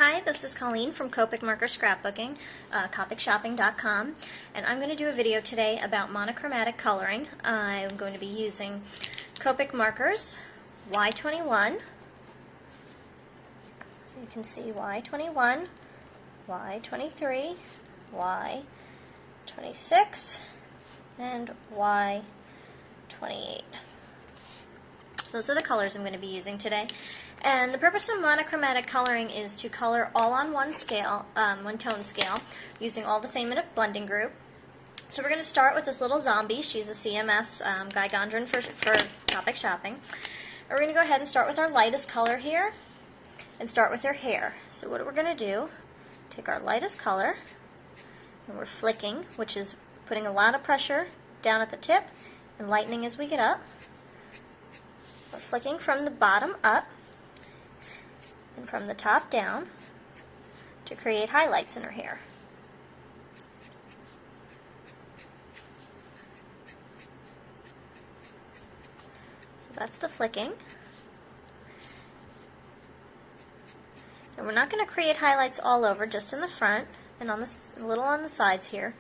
Hi, this is Colleen from Copic Markers Scrapbooking, copicshopping.com, and I'm going to do a video today about monochromatic coloring. I'm going to be using Copic Markers Y21, so you can see Y21, Y23, Y26, and Y28. Those are the colors I'm going to be using today. And the purpose of monochromatic coloring is to color all on one scale, one tone scale, using all the same in a blending group. So we're going to start with this little zombie. She's a CMS Gigandrin for Copic Shopping. And we're going to go ahead and start with our lightest color here, and start with her hair. So what we're going to do, take our lightest color, and we're flicking, which is putting a lot of pressure down at the tip, and lightening as we get up. We're flicking from the bottom up, and from the top down to create highlights in her hair. So that's the flicking. And we're not going to create highlights all over, just in the front and on the a little on the sides here.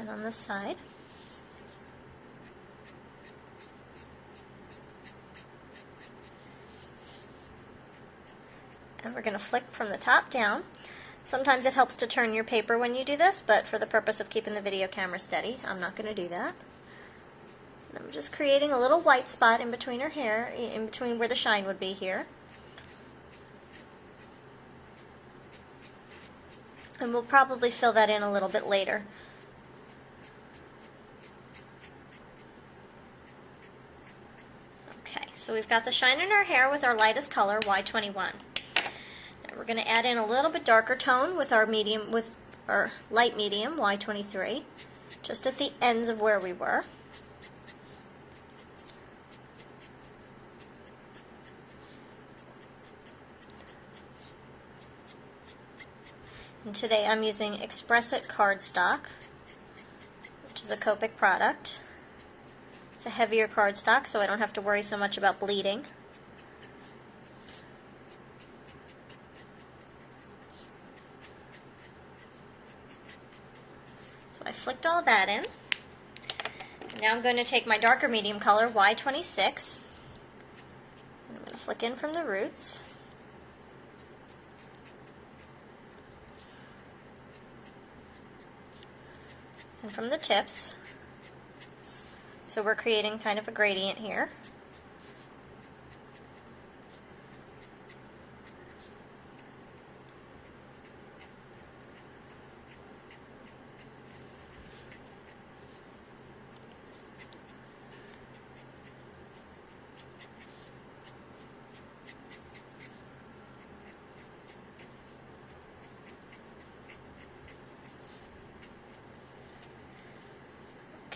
And on this side. And we're going to flick from the top down. Sometimes it helps to turn your paper when you do this, but for the purpose of keeping the video camera steady, I'm not going to do that. And I'm just creating a little white spot in between her hair, in between where the shine would be here. And we'll probably fill that in a little bit later. So we've got the shine in our hair with our lightest color, Y21. Now we're going to add in a little bit darker tone with our medium, with our light medium, Y23, just at the ends of where we were. And today I'm using Express It cardstock, which is a Copic product. It's a heavier cardstock, so I don't have to worry so much about bleeding. So I flicked all that in. Now I'm going to take my darker medium color, Y26, and I'm going to flick in from the roots. And from the tips. So we're creating kind of a gradient here.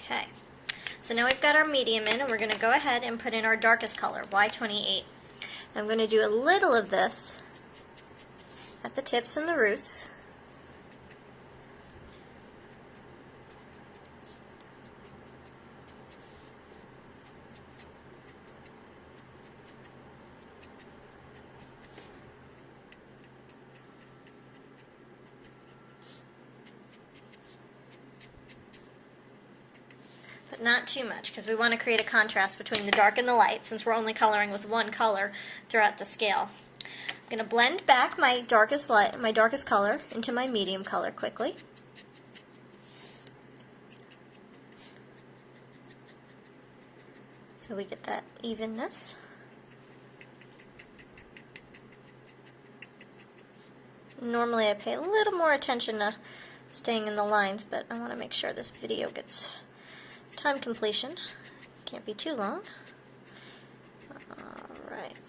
Okay. So now we've got our medium in, and we're going to go ahead and put in our darkest color, Y28. I'm going to do a little of this at the tips and the roots. Not too much, because we want to create a contrast between the dark and the light, since we're only coloring with one color throughout the scale. I'm going to blend back my darkest color into my medium color quickly. So we get that evenness. Normally I pay a little more attention to staying in the lines, but I want to make sure this video gets time completion. Can't be too long. Alright.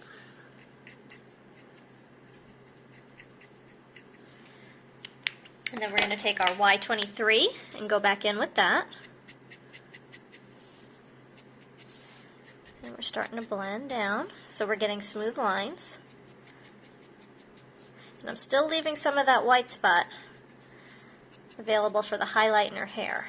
And then we're going to take our Y23 and go back in with that. And we're starting to blend down, so we're getting smooth lines. And I'm still leaving some of that white spot available for the highlight in her hair.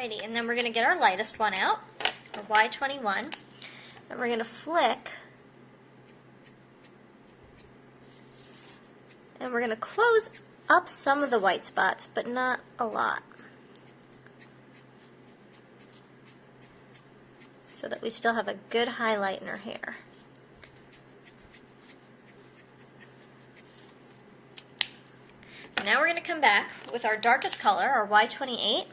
Alrighty, and then we're going to get our lightest one out, our Y21, and we're going to flick, and we're going to close up some of the white spots, but not a lot, so that we still have a good highlight in our hair. Now we're going to come back with our darkest color, our Y28,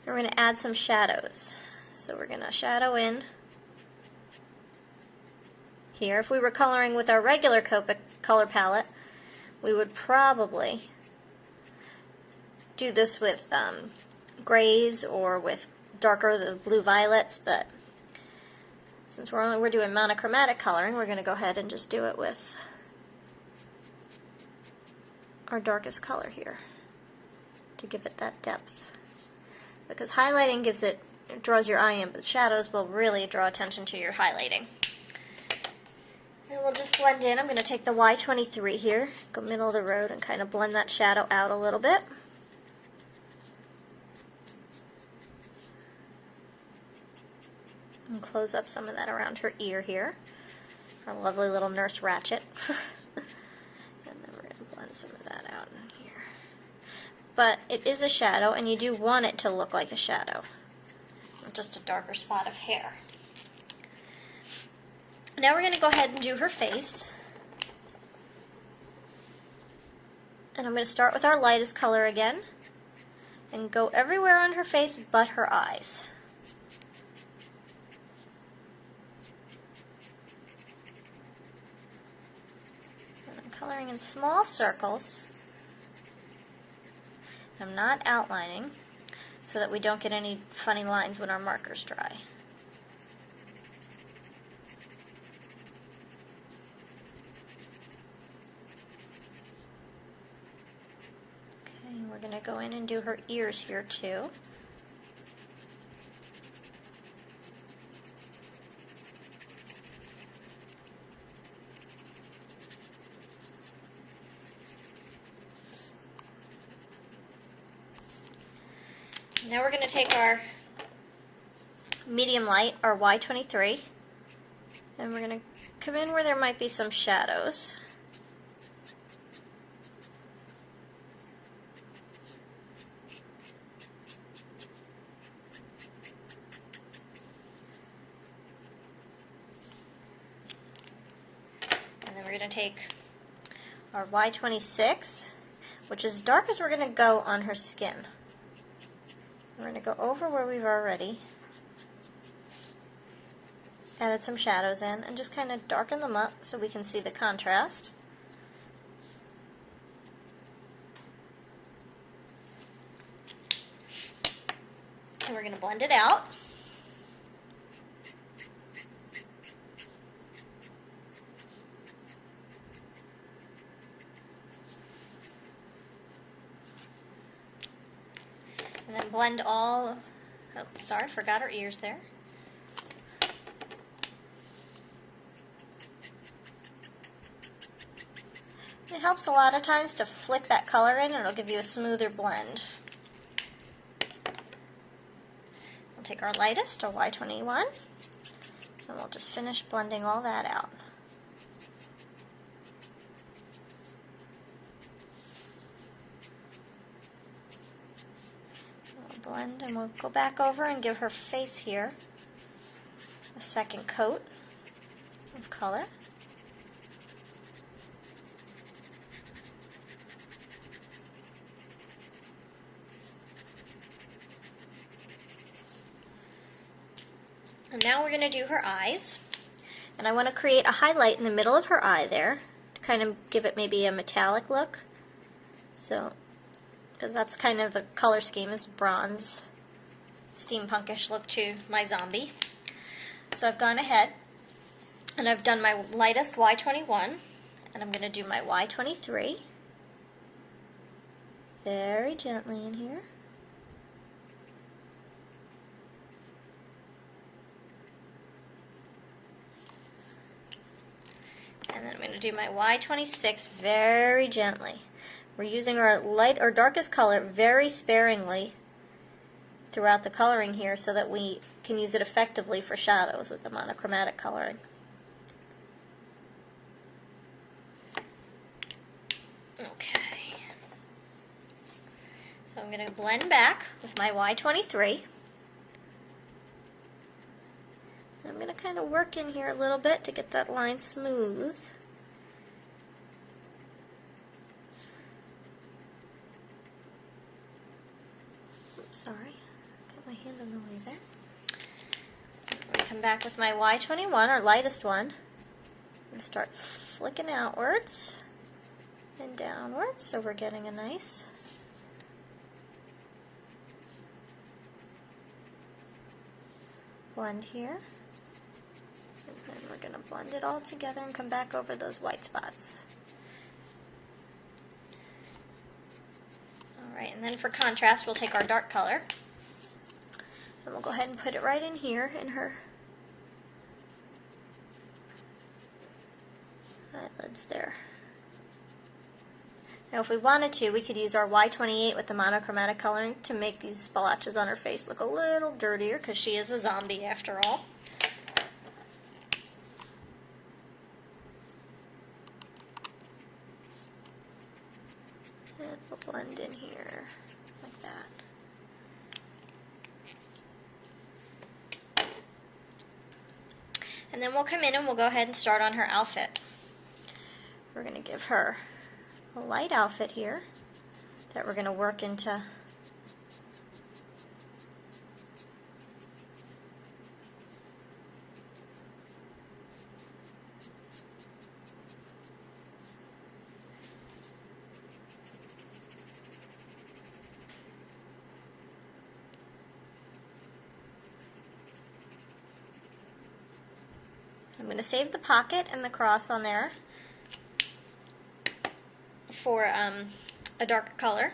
and we're going to add some shadows. So we're going to shadow in here. If we were coloring with our regular Copic color palette, we would probably do this with grays or with darker the blue violets, but since we're doing monochromatic coloring, we're going to go ahead and just do it with our darkest color here to give it that depth. Because highlighting draws your eye in, but shadows will really draw attention to your highlighting. And we'll just blend in. I'm going to take the Y23 here, go middle of the road, and kind of blend that shadow out a little bit. And close up some of that around her ear here. Our lovely little Nurse Ratched. And then we're going to blend some of that out in here. But it is a shadow, and you do want it to look like a shadow, not just a darker spot of hair. Now we're going to go ahead and do her face. And I'm going to start with our lightest color again, and go everywhere on her face but her eyes. Coloring in small circles. I'm not outlining so that we don't get any funny lines when our markers dry. Okay, we're going to go in and do her ears here too. Now we're going to take our medium light, our Y23, and we're going to come in where there might be some shadows. And then we're going to take our Y26, which is dark as we're going to go on her skin. We're going to go over where we've already added some shadows in and just kind of darken them up so we can see the contrast. And we're going to blend it out. And then blend all, oh sorry, forgot our ears there. It helps a lot of times to flick that color in, and it'll give you a smoother blend. We'll take our lightest, our Y21, and we'll just finish blending all that out. Blend, and we'll go back over and give her face here a second coat of color. And now we're going to do her eyes, and I want to create a highlight in the middle of her eye there to kind of give it maybe a metallic look. So because that's kind of the color scheme, is bronze, steampunkish look to my zombie. So I've gone ahead and I've done my lightest Y21, and I'm going to do my Y23 very gently in here. And then I'm going to do my Y26 very gently. We're using our light or darkest color very sparingly throughout the coloring here so that we can use it effectively for shadows with the monochromatic coloring. Okay. So I'm going to blend back with my Y23. I'm going to kind of work in here a little bit to get that line smooth. Oops, sorry. Got my hand in the way there. I'm going to come back with my Y21, our lightest one, and start flicking outwards and downwards so we're getting a nice blend here. And we're going to blend it all together and come back over those white spots. Alright, and then for contrast we'll take our dark color and we'll go ahead and put it right in here in her eyelids there. Now if we wanted to, we could use our Y28 with the monochromatic coloring to make these splotches on her face look a little dirtier because she is a zombie after all. And we'll blend in here like that. And then we'll come in and we'll go ahead and start on her outfit. We're going to give her a light outfit here that we're going to work into I'm going to save the pocket and the cross on there for a darker color,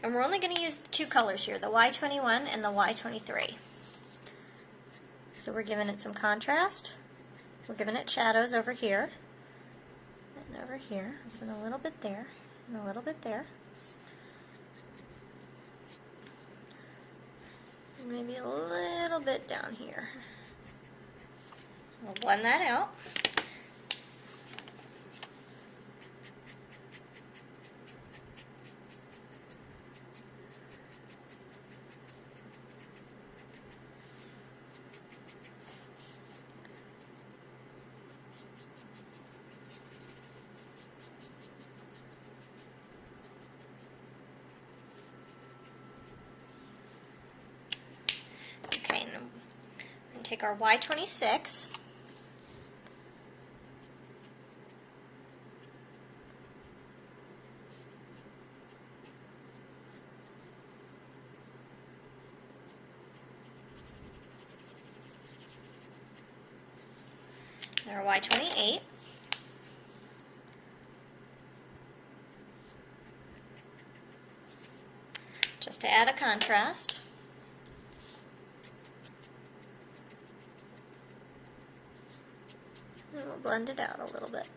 and we're only going to use the two colors here, the Y21 and the Y23. So we're giving it some contrast, we're giving it shadows over here, and over here, and a little bit there, and a little bit there, and maybe a little bit down here. We'll blend that out. Okay, and I'm going to take our Y26. Our Y28. Just to add a contrast. And we'll blend it out a little bit.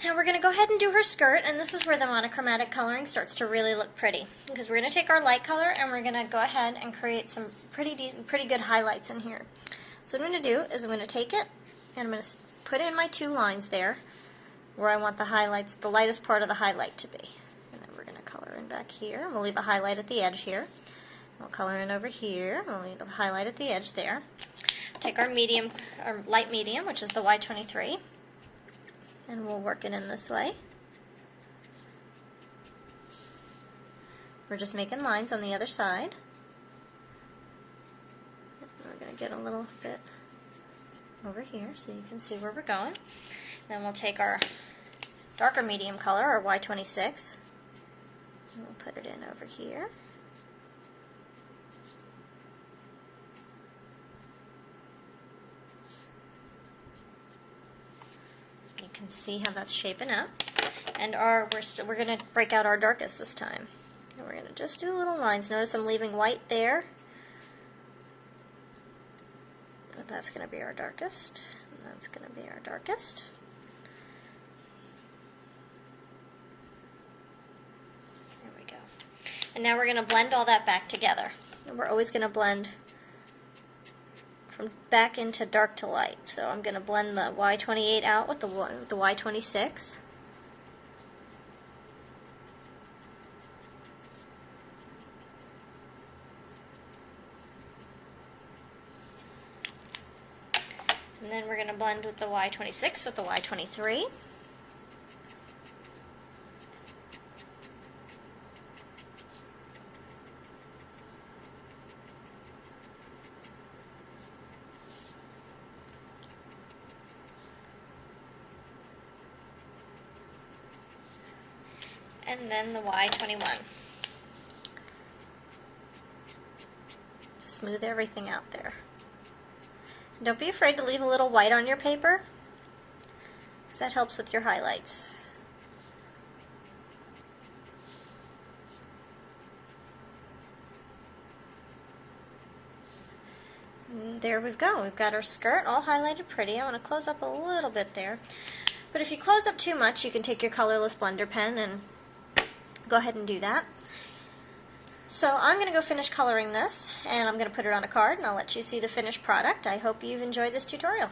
Now we're going to go ahead and do her skirt, and this is where the monochromatic coloring starts to really look pretty, because we're going to take our light color and we're going to go ahead and create some pretty good highlights in here. So what I'm going to do is I'm going to take it and I'm going to put in my two lines there where I want the highlights, the lightest part of the highlight to be. And then we're going to color in back here. We'll leave a highlight at the edge here. We'll color in over here. We'll leave a highlight at the edge there. Take our medium, our light medium, which is the Y23. And we'll work it in this way. We're just making lines on the other side. And we're going to get a little bit over here so you can see where we're going. Then we'll take our darker medium color, our Y26, and we'll put it in over here. You can see how that's shaping up, and we're going to break out our darkest this time. And we're going to just do little lines. Notice I'm leaving white there, but that's going to be our darkest, and that's going to be our darkest. And now we're going to blend all that back together. And we're always going to blend from back into dark to light. So I'm going to blend the Y28 out with the Y26. And then we're going to blend with the Y26 with the Y23. And then the Y21. To smooth everything out there. And don't be afraid to leave a little white on your paper, because that helps with your highlights. And there we go. We've got our skirt all highlighted pretty. I want to close up a little bit there. But if you close up too much, you can take your colorless blender pen and go ahead and do that. So I'm going to go finish coloring this, and I'm going to put it on a card, and I'll let you see the finished product. I hope you've enjoyed this tutorial.